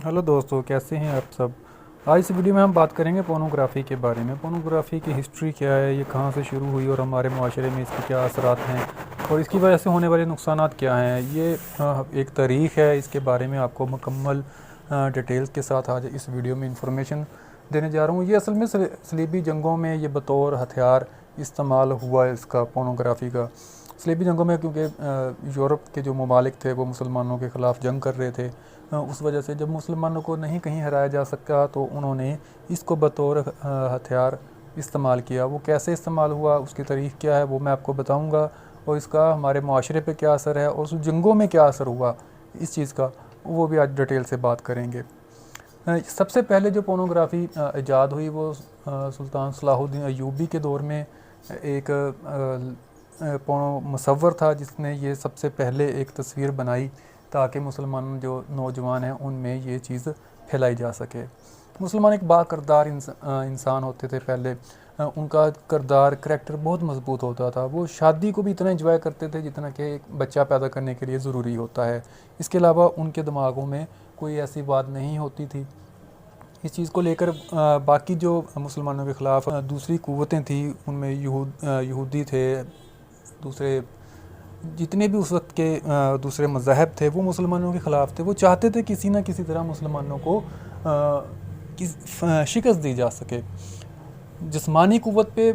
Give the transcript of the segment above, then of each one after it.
Hello दोस्तों, कैसे हैं आप सब। आज इस वीडियो में हम बात करेंगे पोर्नोग्राफ़ी के बारे में। पोर्नोग्राफ़ी की हिस्ट्री क्या है, ये कहाँ से शुरू हुई और हमारे माशरे में इसके क्या असरात हैं और इसकी वजह से होने वाले नुकसानात क्या हैं। ये एक तारीख़ है, इसके बारे में आपको मुकम्मल डिटेल्स के साथ आज इस वीडियो में इंफॉर्मेशन देने जा रहा हूँ। ये असल में सलीबी जंगों में ये बतौर हथियार इस्तेमाल हुआ है इसका, पोर्नोग्राफ़ी का। सलीबी जंगों में क्योंकि यूरोप के जो ममालिक थे वो मुसलमानों के ख़िलाफ़ जंग कर रहे थे, उस वजह से जब मुसलमानों को नहीं कहीं हराया जा सका तो उन्होंने इसको बतौर हथियार इस्तेमाल किया। वो कैसे इस्तेमाल हुआ, उसकी तारीख़ क्या है, वो मैं आपको बताऊंगा और इसका हमारे माशरे पे क्या असर है और उस जंगों में क्या असर हुआ इस चीज़ का, वो भी आज डिटेल से बात करेंगे। सबसे पहले जो पोर्नोग्राफ़ी ईजाद हुई वो सुल्तान सलाहुद्दीन अय्यूबी के दौर में एक पोर्नो मुसव्वर था जिसने ये सबसे पहले एक तस्वीर बनाई ताकि मुसलमान जो नौजवान हैं उनमें ये चीज़ फैलाई जा सके। मुसलमान एक बाकिरदार इंसान होते थे पहले। उनका किरदार करैक्टर बहुत मजबूत होता था। वो शादी को भी इतना एंजॉय करते थे जितना कि एक बच्चा पैदा करने के लिए ज़रूरी होता है। इसके अलावा उनके दिमागों में कोई ऐसी बात नहीं होती थी। इस चीज़ को लेकर बाकी जो मुसलमानों के ख़िलाफ़ दूसरी क़ुव्वतें थी, उनमें यहूदी थे, दूसरे जितने भी उस वक्त के दूसरे मज़ाहब थे वो मुसलमानों के ख़िलाफ़ थे। वो चाहते थे किसी न किसी तरह मुसलमानों को शिकस्त दी जा सके। जिस्मानी क़ुव्वत पे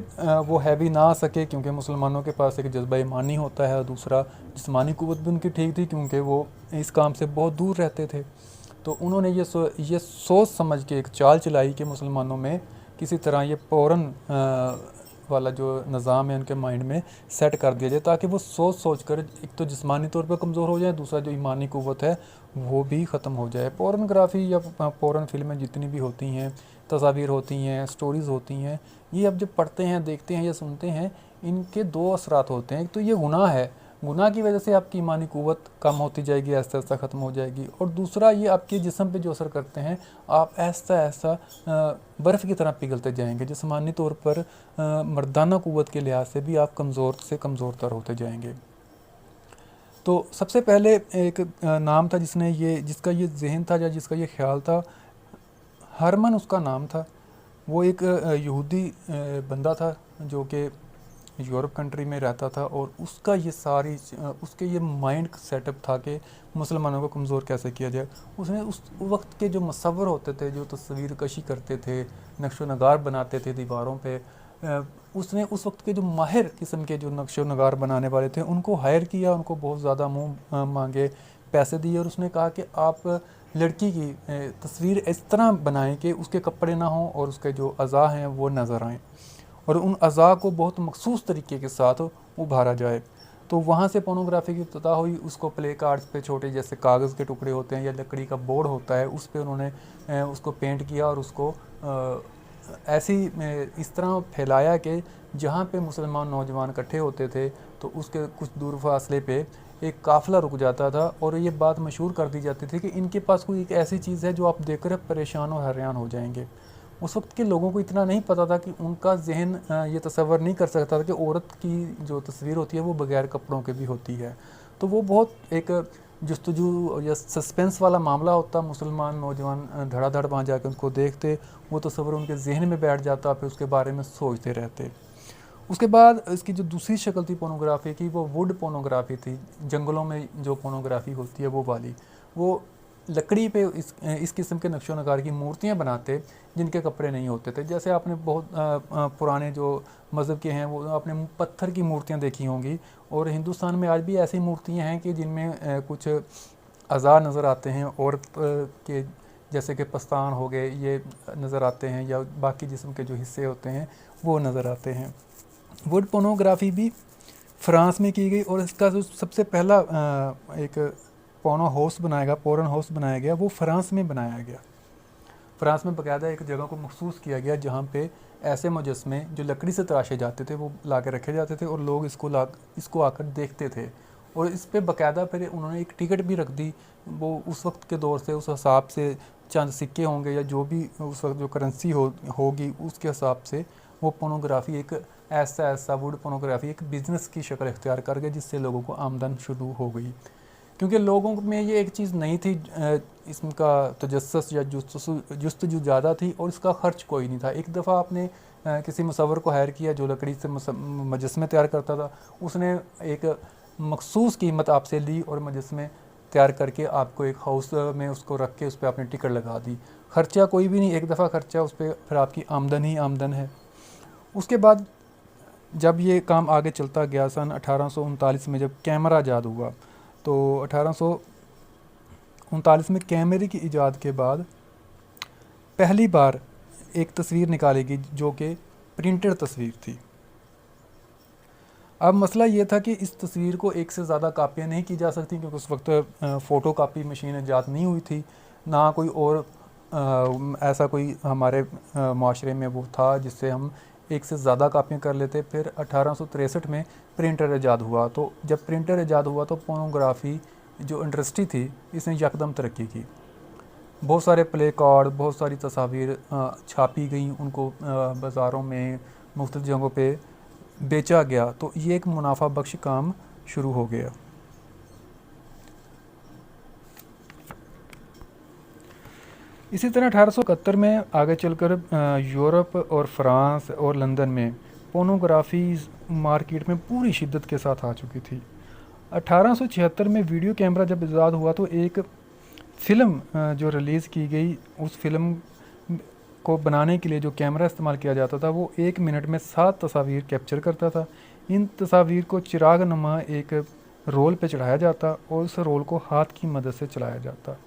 वो हैवी ना आ सके क्योंकि मुसलमानों के पास एक जज्बा ईमानी होता है, और दूसरा जिस्मानी क़ुव्वत भी उनकी ठीक थी क्योंकि वो इस काम से बहुत दूर रहते थे। तो उन्होंने ये सोच समझ के एक चाल चलाई कि मुसलमानों में किसी तरह ये फ़ौरन वाला जो निज़ाम है उनके माइंड में सेट कर दिया जाए ताकि वो सोच कर एक तो जिस्मानी तौर पर कमज़ोर हो जाए, दूसरा जो ईमानी क़ुव्वत है वो भी ख़त्म हो जाए। पोर्नोग्राफ़ी या पोर्न फिल्में जितनी भी होती हैं, तस्वीर होती हैं, स्टोरीज़ होती हैं, ये अब जब पढ़ते हैं, देखते हैं या सुनते हैं, इनके दो असरात होते हैं। एक तो ये गुनाह है, गुनाह की वजह से आपकी ईमानी क़ुव्वत कम होती जाएगी, आहिस्ता आहिस्ता ख़त्म हो जाएगी। और दूसरा ये आपके जिस्म पे जो असर करते हैं, आप आहिस्ता आहिस्ता बर्फ़ की तरह पिघलते जाएंगे। जिस्मानी तौर पर मर्दाना क़ुव्वत के लिहाज से भी आप कमज़ोर से कमज़ोर तर होते जाएंगे। तो सबसे पहले एक नाम था जिसका ये जहन था या जिसका ये ख्याल था, हरमन उसका नाम था। वो एक यहूदी बंदा था जो कि यूरोप कंट्री में रहता था, और उसका ये उसके ये माइंड सेटअप था कि मुसलमानों को कमज़ोर कैसे किया जाए। उसने उस वक्त के जो मुसव्वर होते थे, जो तस्वीर कशी करते थे, नक्शो नगार बनाते थे दीवारों पे, उसने उस वक्त के जो माहिर किस्म के जो नक्शो नगार बनाने वाले थे उनको हायर किया, उनको बहुत ज़्यादा मुँह मांगे पैसे दिए, और उसने कहा कि आप लड़की की तस्वीर इस तरह बनाएं कि उसके कपड़े ना हों और उसके जो अज़ा हैं वो नज़र आएँ, और उन अज़ा को बहुत मखसूस तरीके के साथ उभारा जाए। तो वहाँ से पोर्नोग्राफ़ी की इब्तिदा हुई। उसको प्ले कार्ड्स पे, छोटे जैसे कागज़ के टुकड़े होते हैं या लकड़ी का बोर्ड होता है, उस पे उन्होंने उसको पेंट किया और उसको इस तरह फैलाया कि जहाँ पे मुसलमान नौजवान इकट्ठे होते थे तो उसके कुछ दूर फासले पे एक काफ़िला रुक जाता था, और ये बात मशहूर कर दी जाती थी कि इनके पास कोई एक ऐसी चीज़ है जो आप देखकर परेशान और हैरान हो जाएंगे। उस वक्त के लोगों को इतना नहीं पता था कि उनका जहन ये तसव्वुर नहीं कर सकता था कि औरत की जो तस्वीर होती है वो बग़ैर कपड़ों के भी होती है। तो वो बहुत एक जस्तजू या सस्पेंस वाला मामला होता। मुसलमान नौजवान धड़ाधड़ वहाँ जाके उनको देखते, वो तसव्वुर उनके जहन में बैठ जाता, फिर उसके बारे में सोचते रहते। उसके बाद इसकी जो दूसरी शक्ल थी पोर्नोग्राफ़ी की, वो वुड पोर्नोग्राफ़ी थी। जंगलों में जो पोर्नोग्राफ़ी होती है वो वाली, वो लकड़ी पे इस किस्म के नक्शो नगार की मूर्तियाँ बनाते जिनके कपड़े नहीं होते थे। जैसे आपने बहुत पुराने जो मज़हब के हैं वो आपने पत्थर की मूर्तियाँ देखी होंगी, और हिंदुस्तान में आज भी ऐसी मूर्तियाँ हैं कि जिनमें कुछ अज़ा नज़र आते हैं औरत के, जैसे कि पस्तान हो गए, ये नज़र आते हैं, या बाकी जिस्म के जो हिस्से होते हैं वो नज़र आते हैं। वुड पोर्नोग्राफ़ी भी फ्रांस में की गई, और इसका जो सबसे पहला एक पोर्न हाउस बनाया गया वो फ्रांस में बनाया गया। फ्रांस में बाकायदा एक जगह को मखसूस किया गया जहाँ पे ऐसे मुजस्मे जो लकड़ी से तराशे जाते थे वो ला के रखे जाते थे, और लोग इसको आकर देखते थे, और इस पर बाकायदा फिर उन्होंने एक टिकट भी रख दी। वो उस वक्त के दौर से उस हिसाब से चंद सिक्के होंगे या जो भी उस वक्त जो करेंसी होगी उसके हिसाब से वो पोर्नोग्राफ़ी एक ऐसा वुड पोर्नोग्राफ़ी एक बिज़नेस की शक्ल इख्तियार कर गया, जिससे लोगों को आमदन शुरू हो गई। क्योंकि लोगों में ये एक चीज़ नहीं थी, इसका तजस्सुस या जुस्तजू ज़्यादा थी और इसका ख़र्च कोई नहीं था। एक दफ़ा आपने किसी मुसव्वर को हायर किया जो लकड़ी से मुजस्मे तैयार करता था, उसने एक मखसूस कीमत आपसे ली और मुजस्मे तैयार करके आपको एक हाउस में उसको रख के उस पर आपने टिकट लगा दी। ख़र्चा कोई भी नहीं, एक दफ़ा ख़र्चा, उस पर फिर आपकी आमदन ही आमदन है। उसके बाद जब ये काम आगे चलता गया, सन 1839 में जब कैमरा ईजाद हुआ, तो 1839 में कैमरे की ईजाद के बाद पहली बार एक तस्वीर निकाली गई जो कि प्रिंटेड तस्वीर थी। अब मसला ये था कि इस तस्वीर को एक से ज़्यादा कापियाँ नहीं की जा सकती, क्योंकि उस वक्त फ़ोटो कापी मशीन ईजाद नहीं हुई थी, ना कोई और ऐसा कोई हमारे माशरे में वो था जिससे हम एक से ज़्यादा कापियाँ कर लेते। फिर 1863 में प्रिंटर ईजाद हुआ। तो जब प्रिंटर ईजाद हुआ तो पोर्नोग्राफ़ी जो इंडस्ट्री थी इसने यकदम तरक्की की। बहुत सारे प्ले कार्ड, बहुत सारी तस्वीर छापी गई, उनको बाज़ारों में मुख्तलिफ़ जगहों पे बेचा गया। तो ये एक मुनाफा बख्श काम शुरू हो गया। इसी तरह 1871 में आगे चलकर यूरोप और फ्रांस और लंदन में पोर्नोग्राफ़ी मार्केट में पूरी शिद्दत के साथ आ चुकी थी। 1876 में वीडियो कैमरा जब ईजाद हुआ तो एक फ़िल्म जो रिलीज़ की गई, उस फिल्म को बनाने के लिए जो कैमरा इस्तेमाल किया जाता था वो 1 मिनट में 7 तस्वीर कैप्चर करता था। इन तस्वीर को चिराग नुमा एक रोल पे चढ़ाया जाता और उस रोल को हाथ की मदद से चलाया जाता।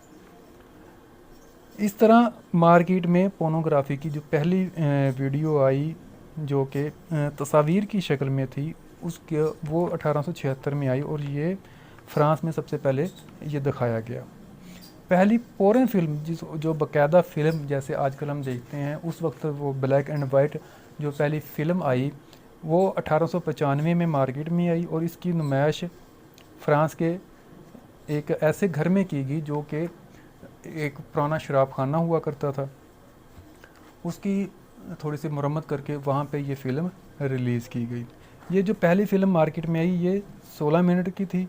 इस तरह मार्केट में पोर्नोग्राफ़ी की जो पहली वीडियो आई जो कि तस्वीर की शक्ल में थी, उसके वो 1876 में आई और ये फ्रांस में सबसे पहले ये दिखाया गया। पहली पोर्न फिल्म जो बाकायदा फ़िल्म जैसे आजकल हम देखते हैं, उस वक्त वो ब्लैक एंड वाइट जो पहली फ़िल्म आई वो 1895 में मार्केट में आई और इसकी नुमाइश फ्रांस के एक ऐसे घर में की गई जो कि एक पुराना शराब खाना हुआ करता था। उसकी थोड़ी सी मरम्मत करके वहाँ पे ये फ़िल्म रिलीज़ की गई। ये जो पहली फ़िल्म मार्केट में आई ये 16 मिनट की थी।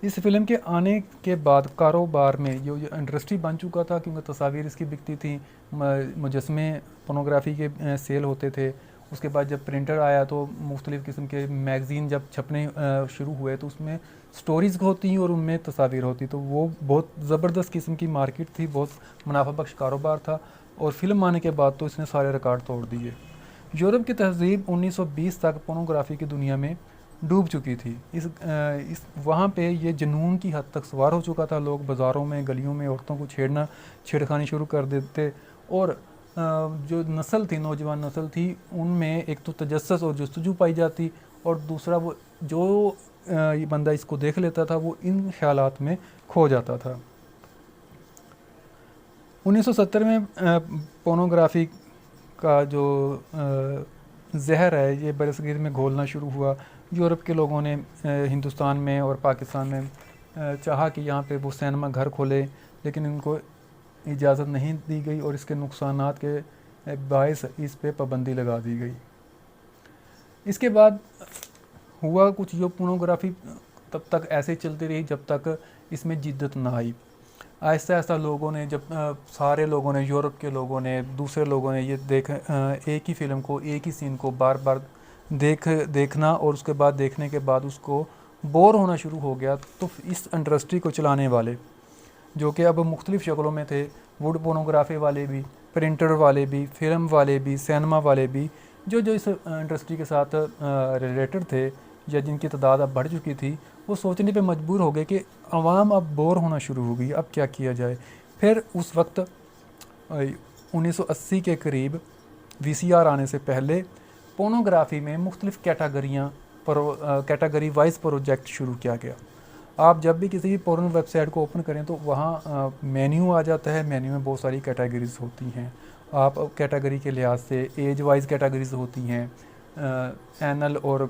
इस फिल्म के आने के बाद कारोबार में जो इंडस्ट्री बन चुका था, क्योंकि तस्वीर इसकी बिकती थी, मुजस्मे पोर्नोग्राफ़ी के सेल होते थे। उसके बाद जब प्रिंटर आया तो मुख्तलिफ़ किस्म के मैगज़ीन जब छपने शुरू हुए तो उसमें स्टोरीज़ होती और उनमें तस्वीर होती, तो वो बहुत ज़बरदस्त किस्म की मार्केट थी, बहुत मुनाफा बख्श कारोबार था। और फिल्म आने के बाद तो इसने सारे रिकॉर्ड तोड़ दिए। यूरोप की तहज़ीब 1920 तक पोर्नोग्राफ़ी की दुनिया में डूब चुकी थी। इस वहाँ पे ये जुनून की हद तक सवार हो चुका था। लोग बाज़ारों में, गलियों में औरतों को छेड़खानी शुरू कर देते और जो नस्ल थी, नौजवान नस्ल थी, उनमें एक तो तजस्सुस और जुस्तजू पाई जाती और दूसरा वो जो ये बंदा इसको देख लेता था वो इन ख्यालात में खो जाता था। 1970 में पोर्नोग्राफ़ी का जो जहर है ये बरसगीर में घोलना शुरू हुआ। यूरोप के लोगों ने हिंदुस्तान में और पाकिस्तान में चाहा कि यहाँ पे वो सिनेमा घर खोले, लेकिन इनको इजाज़त नहीं दी गई और इसके नुकसानात के बायस इस पे पाबंदी लगा दी गई। इसके बाद हुआ कुछ, जो पोर्नोग्राफ़ी तब तक ऐसे चलती रही जब तक इसमें जिद्दत ना आई। आहिस्ता आहिस्ता लोगों ने, जब सारे लोगों ने, यूरोप के लोगों ने, दूसरे लोगों ने ये एक ही फ़िल्म को, एक ही सीन को बार बार देखना और उसके बाद देखने के बाद उसको बोर होना शुरू हो गया। तो इस इंडस्ट्री को चलाने वाले जो कि अब मुख्तलिफ़ शक्लों में थे, वुड पोर्नोग्राफी वाले भी, प्रिंटर वाले भी, फिल्म वाले भी, सिनेमा वाले भी, जो इस इंडस्ट्री के साथ रिलेटेड थे या जिनकी तादाद अब बढ़ चुकी थी, वो सोचने पे मजबूर हो गए कि आवाम अब बोर होना शुरू हो गई, अब क्या किया जाए। फिर उस वक्त 1980 के करीब VCR आने से पहले पोर्नोग्राफ़ी में मुख्तलिफ़ कैटेगरी वाइज प्रोजेक्ट शुरू किया गया। आप जब भी किसी भी पोर्न वेबसाइट को ओपन करें तो वहाँ मेन्यू आ जाता है। मेन्यू में बहुत सारी कैटेगरीज़ होती हैं। आप कैटेगरी के लिहाज से एज वाइज कैटेगरीज़ होती हैं, एनल और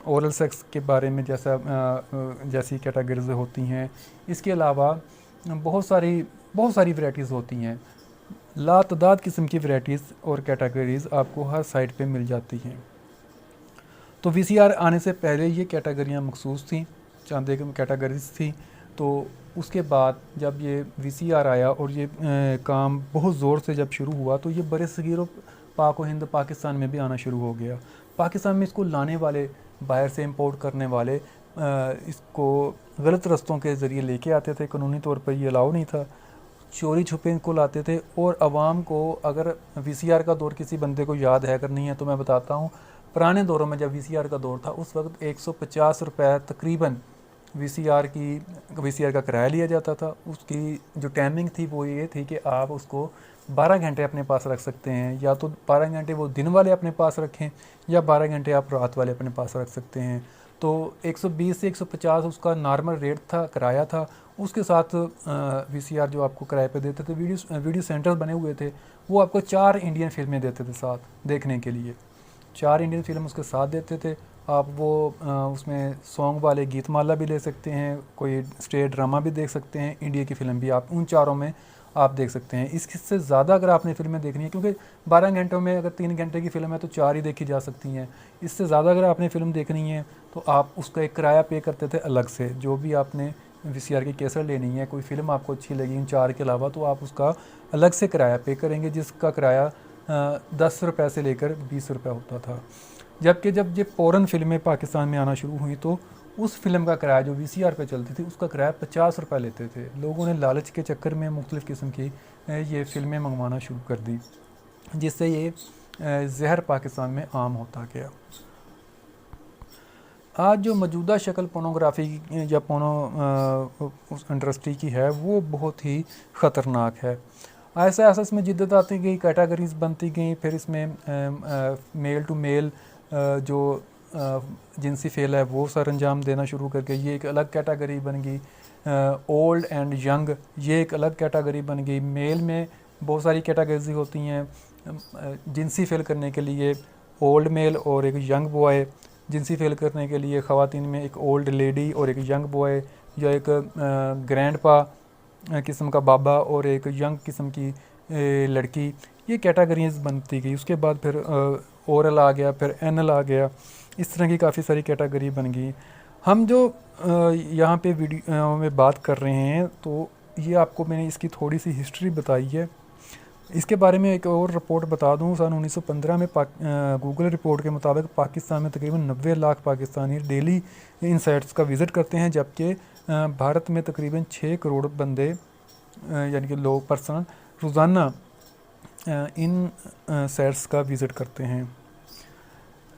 ओरल सेक्स के बारे में जैसी कैटेगरीज होती हैं। इसके अलावा बहुत सारी वैराइटीज़ होती हैं। लातदाद किस्म की वैराइटीज़ और कैटेगरीज़ आपको हर साइट पे मिल जाती हैं। तो VCR आने से पहले ये कैटेगरियाँ मखसूस थीं चंद एक कैटेगरीज थी। तो उसके बाद जब ये VCR आया और ये काम बहुत ज़ोर से जब शुरू हुआ तो ये बरसगीर पाक व हिंद पाकिस्तान में भी आना शुरू हो गया। पाकिस्तान में इसको लाने वाले, बाहर से इंपोर्ट करने वाले इसको गलत रस्तों के ज़रिए लेके आते थे, कानूनी तौर पर ये अलाउ नहीं था, चोरी छुपे इनको लाते थे। और आवाम को, अगर VCR का दौर किसी बंदे को याद है, अगर नहीं है तो मैं बताता हूँ, पुराने दौरों में जब VCR का दौर था उस वक्त 150 रुपये तकरीबन VCR का किराया लिया जाता था। उसकी जो टाइमिंग थी वो ये थी कि आप उसको 12 घंटे अपने पास रख सकते हैं, या तो 12 घंटे वो दिन वाले अपने पास रखें या 12 घंटे आप रात वाले अपने पास रख सकते हैं। तो 120 से 150 उसका नॉर्मल रेट था, किराया था। उसके साथ VCR जो आपको किराए पे देते थे, वीडियो सेंटर्स बने हुए थे, वो आपको 4 इंडियन फिल्में देते थे साथ देखने के लिए। 4 इंडियन फिल्म उसके साथ देते थे। आप वो उसमें सॉन्ग वाले गीतमाला भी ले सकते हैं, कोई स्टेट ड्रामा भी देख सकते हैं, इंडिया की फ़िल्म भी आप उन चारों में आप देख सकते हैं। इससे ज़्यादा अगर आपने फ़िल्में देखनी है, क्योंकि 12 घंटों में अगर 3 घंटे की फ़िल्म है तो 4 ही देखी जा सकती हैं। इससे ज़्यादा अगर आपने फ़िल्म देखनी है तो आप उसका एक किराया पे करते थे अलग से। जो भी आपने VCR की कैसेट लेनी है, कोई फ़िल्म आपको अच्छी लगी इन 4 के अलावा, तो आप उसका अलग से किराया पे करेंगे, जिसका किराया 10 रुपये से लेकर 20 रुपये होता था। जबकि जब ये फ़ौरन फ़िल्में पाकिस्तान में आना शुरू हुई तो उस फिल्म का किराया जो VCR पे चलती थी उसका किराया 50 रुपये लेते थे। लोगों ने लालच के चक्कर में मुख्तलिफ़ किस्म की ये फ़िल्में मंगवाना शुरू कर दी, जिससे ये जहर पाकिस्तान में आम होता गया। आज जो मौजूदा शक्ल पोर्नोग्राफी या उस इंडस्ट्री की है वो बहुत ही ख़तरनाक है। ऐसा ऐसा इसमें जिद्दत आती गई, कैटेगरीज बनती गई, फिर इसमें मेल टू मेल जो जिनसी फेल है वो सर अंजाम देना शुरू कर गई, ये एक अलग कैटेगरी बन गई। ओल्ड एंड यंग, ये एक अलग कैटेगरी बन गई। मेल में बहुत सारी कैटेगरीज होती हैं जिनसी फेल करने के लिए, ओल्ड मेल और एक यंग बॉय। जिनसी फेल करने के लिए ख़वातीन में एक ओल्ड लेडी और एक यंग बॉय, या एक ग्रैंड पा किस्म का बाबा और एक यंग किस्म की लड़की, ये कैटेगरीज बनती गई। उसके बाद फिर ओरल आ गया, फिर एनल आ गया, इस तरह की काफ़ी सारी कैटेगरी बन गई। हम जो यहाँ पे वीडियो में बात कर रहे हैं तो ये आपको मैंने इसकी थोड़ी सी हिस्ट्री बताई है। इसके बारे में एक और रिपोर्ट बता दूँ, सन 1915 में गूगल रिपोर्ट के मुताबिक पाकिस्तान में तकरीबन 90 लाख पाकिस्तानी डेली इन साइट्स का विज़िट करते हैं, जबकि भारत में तकरीबन 6 करोड़ बंदे यानी कि लोग पर्सन रोज़ाना इन साइट्स का विज़िट करते हैं।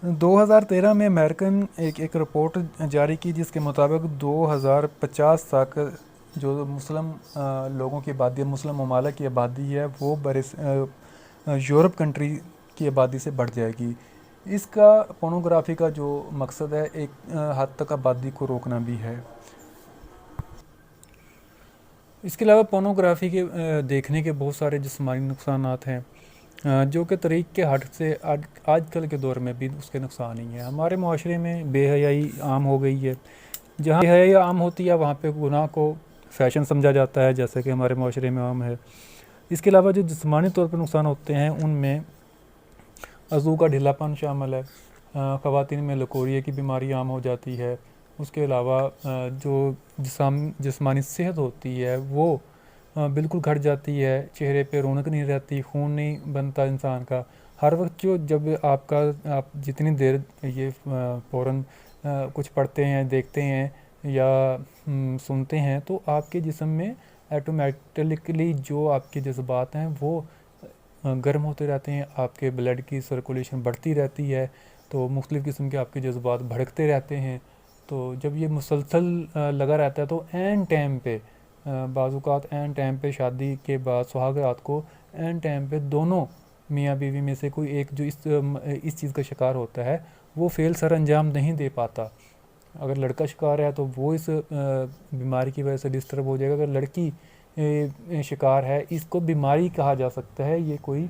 2013 में अमेरिकन एक रिपोर्ट जारी की जिसके मुताबिक 2050 तक जो मुस्लिम लोगों की आबादी है, मुस्लिम ममालिक की आबादी है, वो यूरोप कंट्री की आबादी से बढ़ जाएगी। इसका पोर्नोग्राफी का जो मकसद है एक हद तक आबादी को रोकना भी है। इसके अलावा पोर्नोग्राफी के देखने के बहुत सारे जिस्मानी नुकसानात हैं जो कि तरीक़ के हट से आजकल के दौर में भी उसके नुकसान ही हैं। हमारे माशरे में बेहयाई आम हो गई है। जहाँ बेहयाई आम होती है वहाँ पे गुनाह को फ़ैशन समझा जाता है, जैसे कि हमारे माशरे में आम है। इसके अलावा जो जिस्मानी तौर पर नुकसान होते हैं उनमें अज़ू का ढीलापन शामिल है, ख़वातीन में लकोरिया की बीमारी आम हो जाती है। उसके अलावा जो जिस्मानी सेहत होती है वो बिल्कुल घट जाती है, चेहरे पे रौनक नहीं रहती, खून नहीं बनता इंसान का। हर वक्त जब आप जितनी देर ये फ़ौरन कुछ पढ़ते हैं, देखते हैं या सुनते हैं तो आपके जिस्म में ऑटोमेटिकली जो आपके जज्बात हैं वो गर्म होते रहते हैं, आपके ब्लड की सर्कुलेशन बढ़ती रहती है, तो मुख्तलिफ़ किस्म के आपके जज्बात भड़कते रहते हैं। तो जब ये मुसलसल लगा रहता है तो एन टाइम पे बाज़ात एन टाइम पे शादी के बाद सुहाग रात को एन टाइम पे दोनों मियाँ बीवी में से कोई एक जो इस चीज़ का शिकार होता है वो फ़ेल सर अंजाम नहीं दे पाता। अगर लड़का शिकार है तो वो इस बीमारी की वजह से डिस्टर्ब हो जाएगा। अगर लड़की शिकार है, इसको बीमारी कहा जा सकता है, ये कोई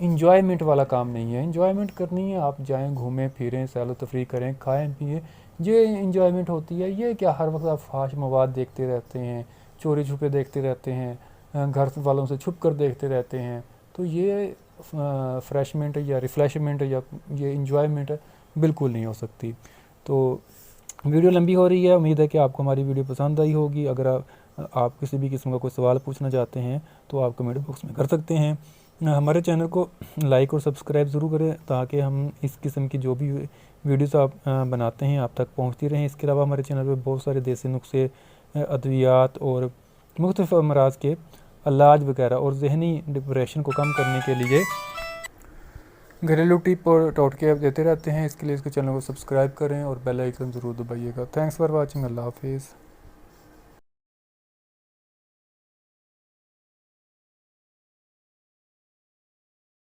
इंजॉयमेंट वाला काम नहीं है। इंजॉयमेंट करनी है आप जाएं, घूमें फिरें, सैर तफरी करें, खाएं पिए, ये इंजॉयमेंट होती है। ये क्या हर वक्त आप फाश मवाद देखते रहते हैं, चोरी छुपे देखते रहते हैं, घर वालों से छुप कर देखते रहते हैं, तो ये फ्रेशमेंट या रिफ्रेशमेंट या ये इंजॉयमेंट बिल्कुल नहीं हो सकती। तो वीडियो लंबी हो रही है, उम्मीद है कि आपको हमारी वीडियो पसंद आई होगी। अगर आप किसी भी किस्म का कोई सवाल पूछना चाहते हैं तो आप कमेंट बॉक्स में कर सकते हैं। हमारे चैनल को लाइक और सब्सक्राइब ज़रूर करें ताकि हम इस किस्म की जो भी वीडियोस आप बनाते हैं आप तक पहुंचती रहें। इसके अलावा हमारे चैनल पे बहुत सारे देसी नुस्खे, अद्वियात और मुख्तलिफ अमराज के इलाज वगैरह और जहनी डिप्रेशन को कम करने के लिए घरेलू टिप और टोटके देते रहते हैं। इसके लिए इसके चैनल को सब्सक्राइब करें और बेल आइकन ज़रूर दबाइएगा। Thanks for watching. अल्लाह हाफिज़।